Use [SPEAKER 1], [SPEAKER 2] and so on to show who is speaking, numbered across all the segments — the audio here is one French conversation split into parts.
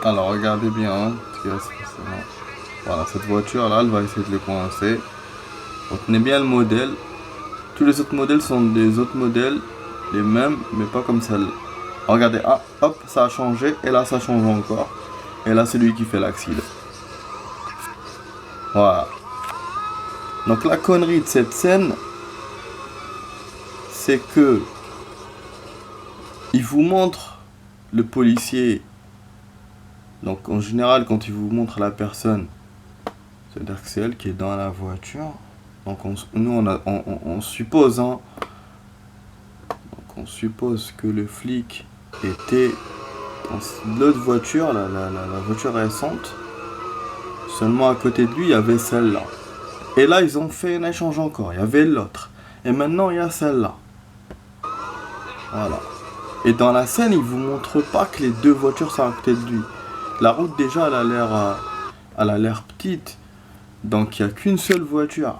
[SPEAKER 1] Alors regardez bien ce qu'il y a spécialement. Voilà, cette voiture là, elle va essayer de les coincer. Retenez bien le modèle. Tous les autres modèles sont des autres modèles, les mêmes, mais pas comme celle-là. Regardez, ah, hop, ça a changé, et là ça change encore. Et là c'est lui qui fait l'accident. Voilà. Donc la connerie de cette scène, c'est que il vous montre le policier. Donc en général, quand il vous montre la personne, c'est-à-dire que c'est elle qui est dans la voiture. Donc nous on suppose, hein, donc on suppose que le flic était dans l'autre voiture, la voiture récente. Seulement à côté de lui, il y avait celle-là. Et là, ils ont fait un échange encore. Il y avait l'autre. Et maintenant, il y a celle-là. Voilà. Et dans la scène, ils vous montrent pas que les deux voitures sont à côté de lui. La route, déjà, elle a l'air petite. Donc, il n'y a qu'une seule voiture.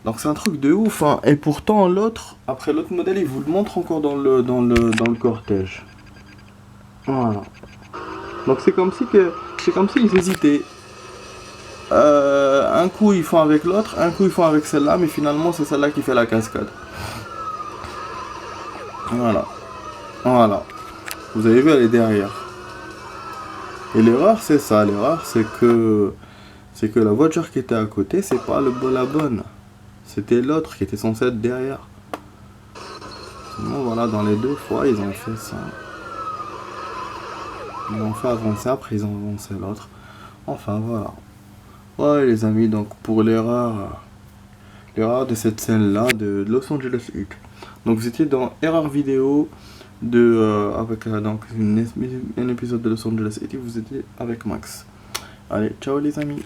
[SPEAKER 1] Donc, c'est un truc de ouf, hein. Et pourtant, l'autre, après l'autre modèle, ils vous le montrent encore dans le cortège. Voilà. Donc, c'est comme s'ils hésitaient. Un coup ils font avec l'autre, un coup ils font avec celle-là, mais finalement c'est celle-là qui fait la cascade. Voilà. Voilà. Vous avez vu, elle est derrière. Et l'erreur c'est ça, l'erreur c'est que la voiture qui était à côté, c'est pas la bonne. C'était l'autre qui était censée être derrière. Sinon voilà, dans les deux fois ils ont fait ça. Ils ont fait avancer, après ils ont avancé l'autre. Enfin voilà. Ouais les amis, donc pour l'erreur de cette scène-là de Los Angeles Heat. Donc vous étiez dans Erreur vidéo avec donc un épisode de Los Angeles Heat et vous étiez avec Max. Allez, ciao les amis.